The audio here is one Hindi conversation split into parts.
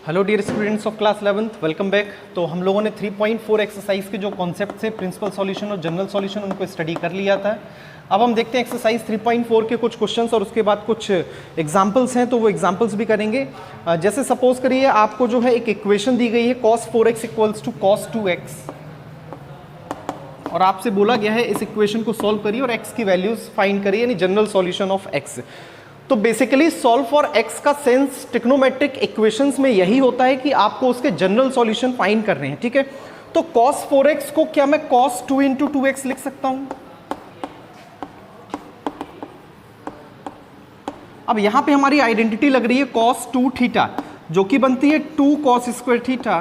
Hello dear students of class 11th, welcome back. तो हम लोगों ने 3.4 एक्सरसाइज के जो कॉन्सेप्ट थे प्रिंसिपल सॉल्यूशन और जनरल सॉल्यूशन उनको स्टडी कर लिया था। अब हम देखते हैं एक्सरसाइज 3.4 के कुछ क्वेश्चंस और उसके बाद कुछ एग्जांपल्स हैं, तो वो एग्जांपल्स भी करेंगे। जैसे सपोज करिए आपको जो है एक इक्वेशन दी गई है cos 4x equals to cos 2x और आपसे बोला गया है इस इक्वेशन को सॉल्व करिए और x की वैल्यूज फाइंड करिए, यानी जनरल सॉल्यूशन ऑफ x। तो बेसिकली सॉल्व फॉर x का सेंस ट्रिग्नोमेट्रिक इक्वेशंस में यही होता है कि आपको उसके जनरल सॉल्यूशन फाइंड कर रहे हैं, ठीक है। तो cos 4x को क्या मैं cos 2 इंटू 2x लिख सकता हूं? अब यहां पे हमारी आइडेंटिटी लग रही है cos 2 थीटा, जो कि बनती है 2 cos square theta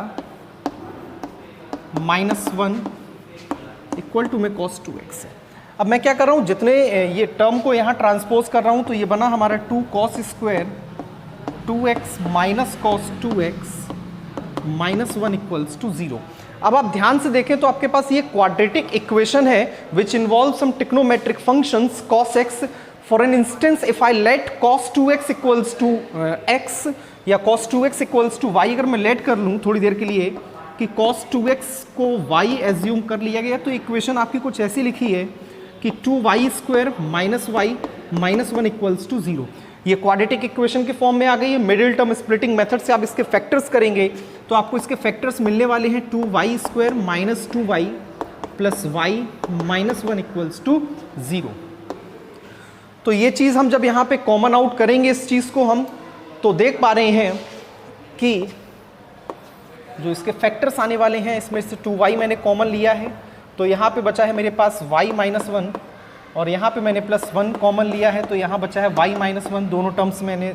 minus 1 equal to में cos 2x है। अब मैं क्या कर रहा हूं, जितने ये टर्म को यहां ट्रांसपोज कर रहा हूं, तो ये बना हमारा 2 cos square 2x minus cos 2x minus 1 equals to 0। अब आप ध्यान से देखें तो आपके पास ये क्वाड्रेटिक इक्वेशन है which involve some trigonometric functions cos x। For an instance if I let cos 2x equals to x या cos 2x equals to y, अगर मैं लेट कर लूँ थोड़ी देर के लिए कि cos 2x को y एज्यूम कर लिया गया, तो इक्वेशन आपकी कुछ ऐसी लिखी है कि 2y square minus y minus 1 equals to 0। ये क्वाड्रेटिक इक्वेशन के फॉर्म में आ गई है। मिडिल टर्म स्प्लिटिंग मेथड से आप इसके फैक्टर्स करेंगे तो आपको इसके फैक्टर्स मिलने वाले हैं 2y square minus 2y plus y minus 1 equals to 0। तो ये चीज़ हम जब यहाँ पे कॉमन आउट करेंगे इस चीज़ को हम, तो देख पा रहे हैं कि जो इसके फैक्टर्स आने वाले हैं इसमें से 2y मैंने कॉमन लिया है, तो यहाँ पे बचा है मेरे पास y माइनस 1 और यहाँ पे मैंने प्लस 1 कॉमन लिया है, तो यहाँ बचा है y माइनस 1। दोनों टर्म्स मैंने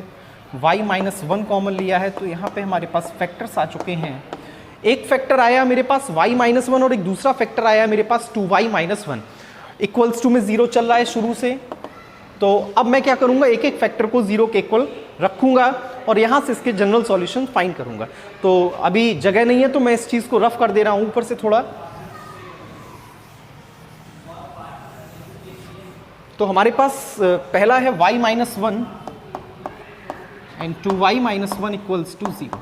y माइनस 1 कॉमन लिया है, तो यहाँ पे हमारे पास फैक्टर्स आ चुके हैं। एक फैक्टर आया मेरे पास y माइनस 1 और एक दूसरा फैक्टर आया मेरे पास 2y माइनस 1 इक्वल्स टू में 0 चल रहा है शुरू से। तो अब मैं क्या करूँगा, एक एक फैक्टर को 0 के इक्वल रखूँगा और यहाँ से इसके जनरल सॉल्यूशन फाइंड करूँगा। तो अभी जगह नहीं है तो मैं इस चीज़ को रफ कर दे रहा हूँ ऊपर से थोड़ा। तो हमारे पास पहला है y minus 1 and 2y minus 1 equals to 0।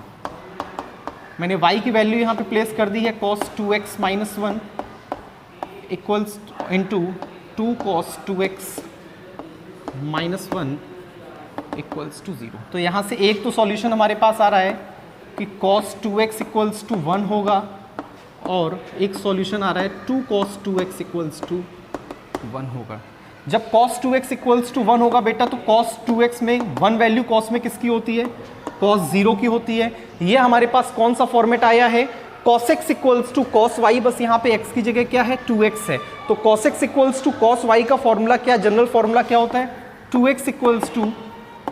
मैंने y की वैल्यू यहाँ पे प्लेस कर दी है cos 2x minus 1 equals into 2 cos 2x minus 1 equals to 0। तो यहाँ से एक तो सॉल्यूशन हमारे पास आ रहा है कि cos 2x इक्वल्स टू 1 होगा और एक सॉल्यूशन आ रहा है 2 cos 2x इक्वल्स टू 1 होगा। जब cos 2x इक्वल्स टू 1 होगा बेटा, तो cos 2x में 1 वैल्यू cos में किसकी होती है? cos 0 की होती है। ये हमारे पास कौन सा फॉर्मेट आया है? cos x equals to cos y, बस यहाँ पे x की जगह क्या है? 2x है। तो cos x equals to cos y का फॉर्मूला क्या, जनरल फॉर्मूला क्या होता है? 2x equals to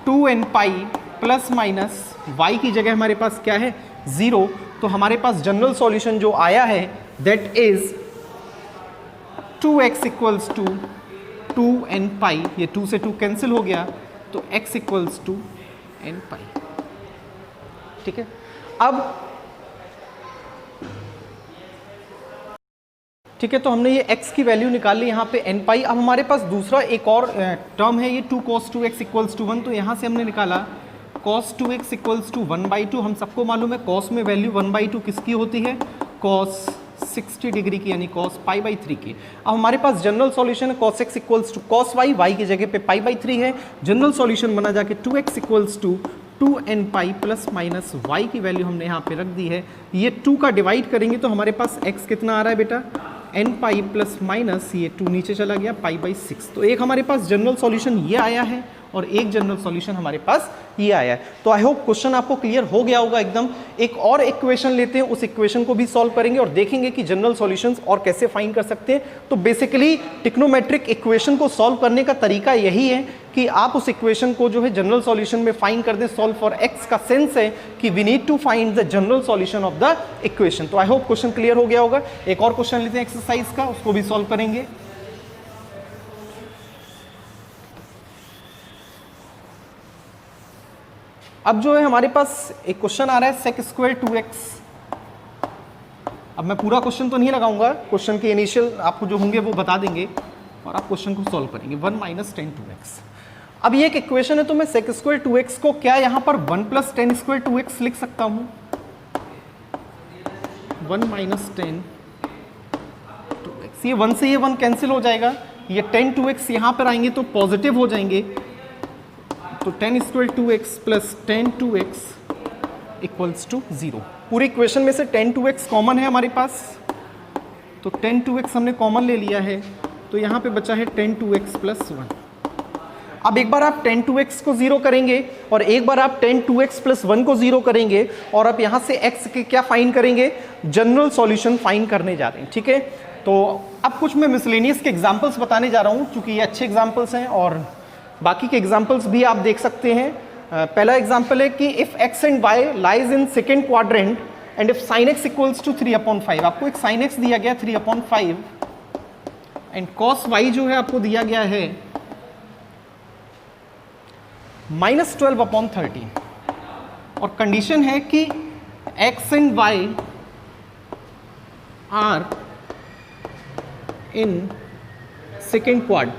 2n pi plus minus y की जगह हमारे पास क्या है? 0। तो हमारे पास जनरल सॉल्यूशन जो आया है that is 2x equals to 2n pi, ये 2 से 2 कैंसिल हो गया, तो x equals to n pi. ठीक है, अब ठीक है, तो हमने ये x की वैल्यू निकाल ली यहाँ पे n पाई। अब हमारे पास दूसरा एक और टर्म है ये 2 cos 2x इक्वल्स टू 1, तो यहाँ से हमने निकाला cos 2x इक्वल्स टू 1/2। हम सबको मालूम है cos में वैल्यू 1/2 किसकी होती है? cos 60 डिग्री की, यानी cos π/3 की। अब हमारे पास जनरल सॉल्यूशन है cos x equals to cos y, y की जगह पे π/3 है। जनरल सॉल्यूशन बना जाके 2x equals to 2n pi plus minus y की वैल्यू हमने यहाँ पे रख दी है। ये 2 का डिवाइड करेंगे तो हमारे पास x कितना आ रहा है बेटा? n पाई प्लस माइनस ये 2 नीचे चला गया π/6। तो एक हमारे पास जनरल सॉल्यूशन ये आया है और एक जनरल सॉल्यूशन हमारे पास ये आया है। तो आई होप क्वेश्चन आपको क्लियर हो गया होगा एकदम। एक और इक्वेशन लेते हैं, उस इक्वेशन को भी सॉल्व करेंगे और देखेंगे कि जनरल सॉल्यूशंस और कैसे फाइंड कर सकते हैं। तो बेसिकली ट्रिग्नोमेट्रिक इक्वेशन को सॉल्व करने का तरीका यही है कि आप उस इक्वेशन को जो है जनरल सॉल्यूशन में फाइंड कर दें। सॉल्व फॉर x का सेंस है कि we need to find the general solution of the equation. तो आई होप क्वेश्चन क्लियर हो गया होगा। एक और क्वेश्चन लेते हैं एक्सरसाइज का, उसको भी सॉल्व करेंगे। अब जो है हमारे पास एक क्वेश्चन आ रहा है sec स्क्वायर 2x। अब मैं पूरा क्वेश्चन तो नहीं लगाऊंगा, क्वेश्चन के इनिशियल आपको जो होंगे वो बता देंगे और आप क्वेश्चन को सॉल्व करेंगे। 1 माइनस 10 2x। अब ये एक इक्वेशन है, तो मैं sec स्क्वायर 2x को क्या यहाँ पर 1 प्लस 10 स्क्वायर 2x लिख सकता हूँ? 1 माइनस 10 2x, ये 1 से ये 1 कैंसिल हो जाएगा, ये 10 2x यहाँ पर आएंगे तो पॉजिटिव हो जाएंगे, तो 10 square 2x plus 10 2x equals to 0। पूरी इक्वेशन में से 10 2x कॉमन है हमारे पास, तो 10 2x हमने कॉमन ले लिया है, तो यहाँ पे बचा है 10 2x प्लस 1। अब एक बार आप 10 2x को 0 करेंगे और एक बार आप 10 2x प्लस 1 को 0 करेंगे और आप यहाँ से x के क्या फाइंड करेंगे, जनरल सॉल्यूशन फाइंड करने जा रहे हैं, ठीक है। तो अब कुछ मैं मिसलेनियस के एग्जांपल्स बताने जा रहा हूँ, क्योंकि ये अच्छे एग्जांपल्स हैं और बाकी के एग्जांपल्स भी आप देख सकते हैं। पहला एग्जांपल है कि if x and y lies in second quadrant and if sin x equals to 3/5, आपको एक sin x दिया गया 3/5 एंड cos y जो है आपको दिया गया है -12/13, और कंडीशन है कि x and y are in second quadrant.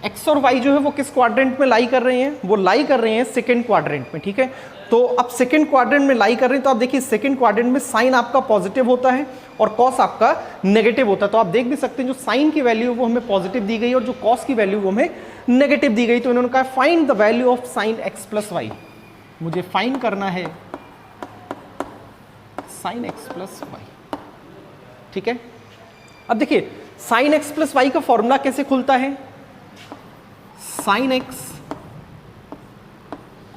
x और y जो है वो किस क्वाड्रेंट में लाई कर रहे हैं, वो लाई कर रहे हैं सेकेंड क्वाड्रेंट में, ठीक है। तो अब सेकेंड क्वाड्रेंट में लाई कर रहे हैं, तो आप देखिए सेकेंड क्वाड्रेंट में साइन आपका पॉजिटिव होता है और कॉस आपका नेगेटिव होता है। तो आप देख भी सकते हैं जो साइन की वैल्यू वो हमें पॉजिटिव दी गई और जो कॉस की वैल्यू वो हमें नेगेटिव दी गई। तो इन्होंने कहा find the value of sine x plus y, मुझे फाइंड करना है साइन x प्लस वाई, ठीक है। अब देखिए साइन x प्लस वाई का फॉर्मूला कैसे खुलता है, sine x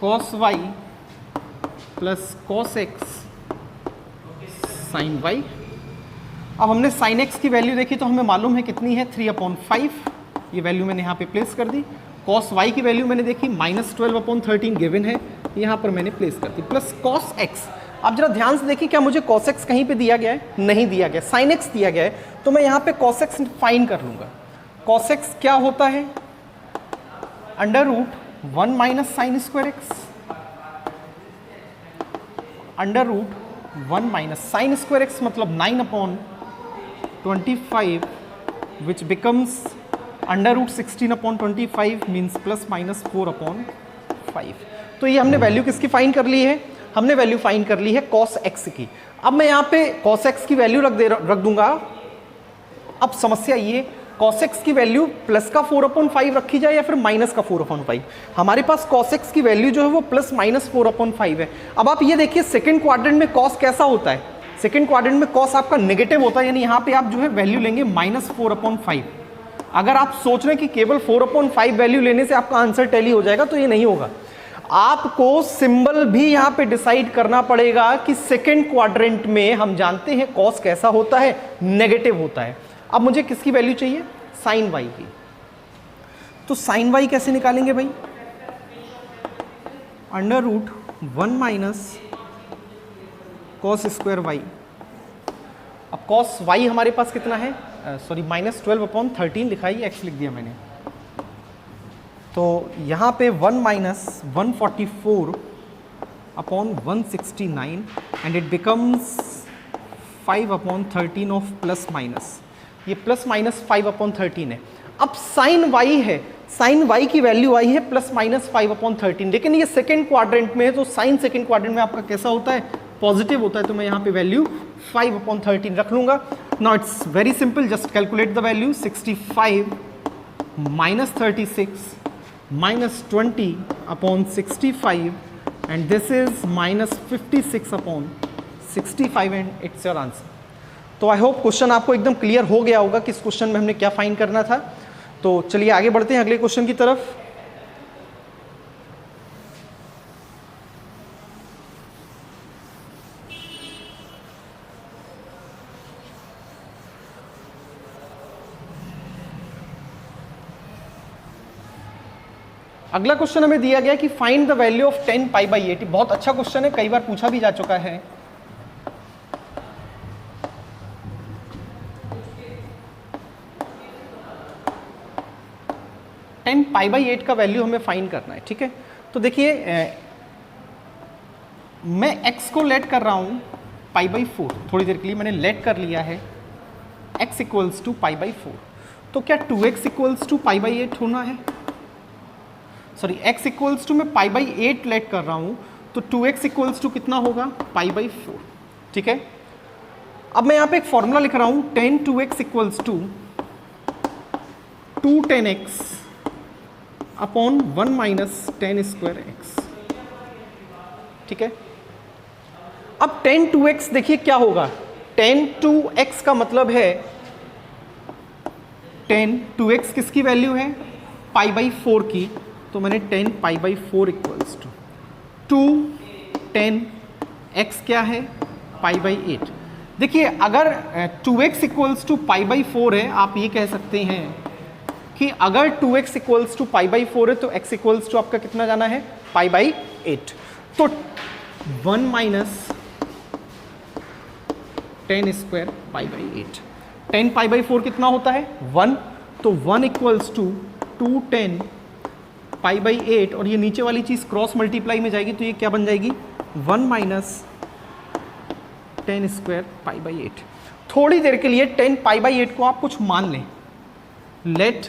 cos y plus cos x sine y। अब हमने साइन x की वैल्यू देखी तो हमें मालूम है कितनी है 3/5, ये वैल्यू मैंने यहाँ पे प्लेस कर दी। कॉस y की वैल्यू मैंने देखी -12/13 गिवन है, यहाँ पर मैंने प्लेस कर दी, प्लस कॉस x। अब जरा ध्यान से देखिए, क्या मुझे cos x कहीं पे दिया गया है, नहीं दिया गया, sin x दिया गया है, तो मैं यहाँ पे cos x फाइंड कर लूँगा। cos x क्या होता है, √1 minus sine square x, √1 minus sine square x मतलब 9/25 विच बिकम्स √16/25 मीन्स ±4/5। तो ये हमने वैल्यू किसकी फाइंड कर ली है, हमने वैल्यू फाइंड कर ली है cos x की। अब मैं यहाँ पे cos x की वैल्यू रख दूंगा। अब समस्या ये cos x की वैल्यू प्लस का 4/5 रखी जाए या फिर माइनस का 4/5। हमारे पास cos x की वैल्यू जो है वो ±4/5 है। अब आप ये देखिए सेकंड क्वाड्रेंट में cos कैसा होता है, सेकंड क्वाड्रेंट में cos आपका नेगेटिव होता है, यानी यहाँ पे आप जो है वैल्यू लेंगे -4/5। अगर आप सोच रहे हैं कि केवल 4/5 वैल्यू लेने से आपका आंसर टैली हो जाएगा, तो ये नहीं होगा। आपको सिंबल भी यहाँ पे डिसाइड करना पड़ेगा कि सेकंड क्वाड्रेंट में हम जानते हैं cos कैसा होता है, नेगेटिव होता है। अब मुझे किसकी वैल्यू चाहिए, साइन y की। तो साइन y कैसे निकालेंगे भाई, √1 माइनस cos स्क्वायर y। अब cos y हमारे पास कितना है, सॉरी -12/13 लिखा है, x लिख दिया मैंने। तो यहाँ पे 1 minus 144/169 and it becomes 5/13 of plus minus, ये ±5/13 है। अब साइन y है, साइन y की वैल्यू आई है ±5/13, लेकिन ये सेकेंड क्वाड्रेंट में है, तो साइन सेकेंड क्वाड्रेंट में आपका कैसा होता है, पॉजिटिव होता है। तो मैं यहाँ पे वैल्यू 5/13 रख लूँगा। Now it's very simple, just calculate the value. 65 -36 -20/65 and this is -56/65 and it's your answer. तो आई होप क्वेश्चन आपको एकदम क्लियर हो गया होगा कि इस क्वेश्चन में हमने क्या फाइंड करना था। तो चलिए आगे बढ़ते हैं अगले क्वेश्चन की तरफ। अगला क्वेश्चन हमें दिया गया कि फाइंड द वैल्यू ऑफ 10π/8। बहुत अच्छा क्वेश्चन है, कई बार पूछा भी जा चुका है। टेन π/8 का वैल्यू हमें फाइंड करना है, ठीक है। तो देखिए मैं x को लेट कर रहा हूं π/4, थोड़ी देर के लिए मैंने लेट कर लिया है x इक्वल्स टू π/4। तो क्या 2x इक्वल्स टू π/8 होना है, सॉरी x इक्वल्स टू मैं π/8 लेट कर रहा हूं, तो 2x इक्वल्स टू कितना होगा, π/4, ठीक है। अब मैं यहाँ पे एक फॉर्मूला लिख रहा हूँ, tan 2x equals to 2 tan x upon 1 minus tan square x। ठीक है, अब tan 2x देखिए क्या होगा, tan 2x का मतलब है tan 2x किसकी वैल्यू है, पाई बाई 4 की, तो मैंने tan pi by 4 equals to 2 tan x क्या है, पाई बाई 8। देखिए अगर 2x equals to pi by 4 है, आप ये कह सकते हैं कि अगर 2x equals to pi by 4 है तो x इक्वल्स टू आपका कितना जाना है, पाई बाई 8। तो 1 minus tan square pi by 8, tan pi by 4 कितना होता है 1, तो 1 equals to 2 tan pi by 8, और ये नीचे वाली चीज़ क्रॉस मल्टीप्लाई में जाएगी तो ये क्या बन जाएगी 1 minus tan square pi by 8। थोड़ी देर के लिए tan पाई बाई 8 को आप कुछ मान लें, let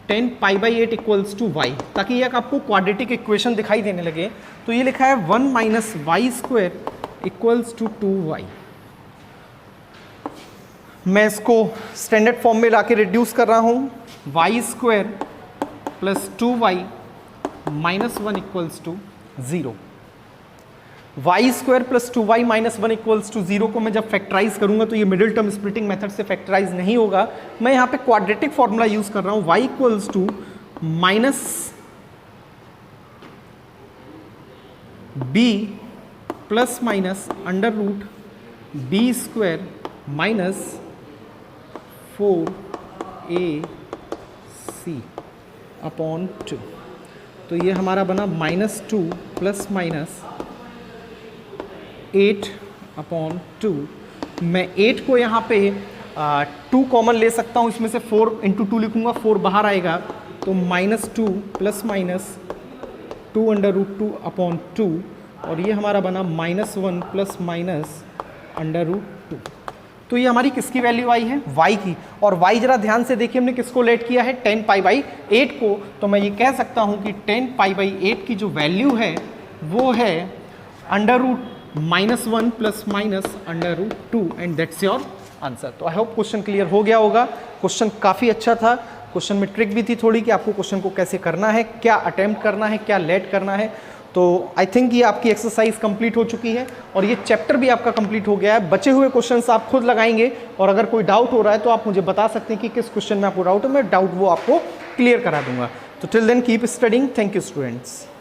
tan pi by 8 equals to y, ताकि ये आपको क्वाड्रेटिक इक्वेशन दिखाई देने लगे। तो ये लिखा है 1 minus y square equals to 2y। मैं इसको स्टैंडर्ड फॉर्म में लाके रिड्यूस कर रहा हूँ, y square plus 2y minus 1 equals to 0। Y square plus 2y minus 1 equals to 0 को मैं जब फैक्टराइज करूंगा तो ये मिडिल टर्म स्प्लिटिंग मेथड से फैक्टराइज नहीं होगा। मैं यहाँ पे क्वाड्रेटिक फॉर्मूला यूज कर रहा हूँ, y equals to minus b plus minus under root b square minus 4ac upon 2। तो ये हमारा बना -2 प्लस माइनस 8 अपॉन 2। मैं 8 को यहाँ पे 2 कॉमन ले सकता हूँ, इसमें से 4 इंटू 2 लिखूँगा, 4 बाहर आएगा तो -2 plus minus 2 under root 2 upon 2, और ये हमारा बना -1 प्लस माइनस अंडर रूट 2। तो ये हमारी किसकी वैल्यू आई है, y की। और y जरा ध्यान से देखिए हमने किसको लेट किया है, tan पाई बाई 8 को। तो मैं ये कह सकता हूँ कि tan पाई बाई 8 की जो वैल्यू है वो है under root -1 plus minus under root 2, and that's your answer. तो आई होप क्वेश्चन क्लियर हो गया होगा। क्वेश्चन काफ़ी अच्छा था, क्वेश्चन में ट्रिक भी थी थोड़ी कि आपको क्वेश्चन को कैसे करना है, क्या अटेम्प्ट करना है, क्या लेट करना है। तो आई थिंक ये आपकी एक्सरसाइज कंप्लीट हो चुकी है और ये चैप्टर भी आपका कंप्लीट हो गया है। बचे हुए क्वेश्चंस आप खुद लगाएंगे और अगर कोई डाउट हो रहा है तो आप मुझे बता सकते हैं कि किस क्वेश्चन में आपको डाउट है, मैं डाउट वो आपको क्लियर करा दूंगा। तो till then keep studying. Thank you students.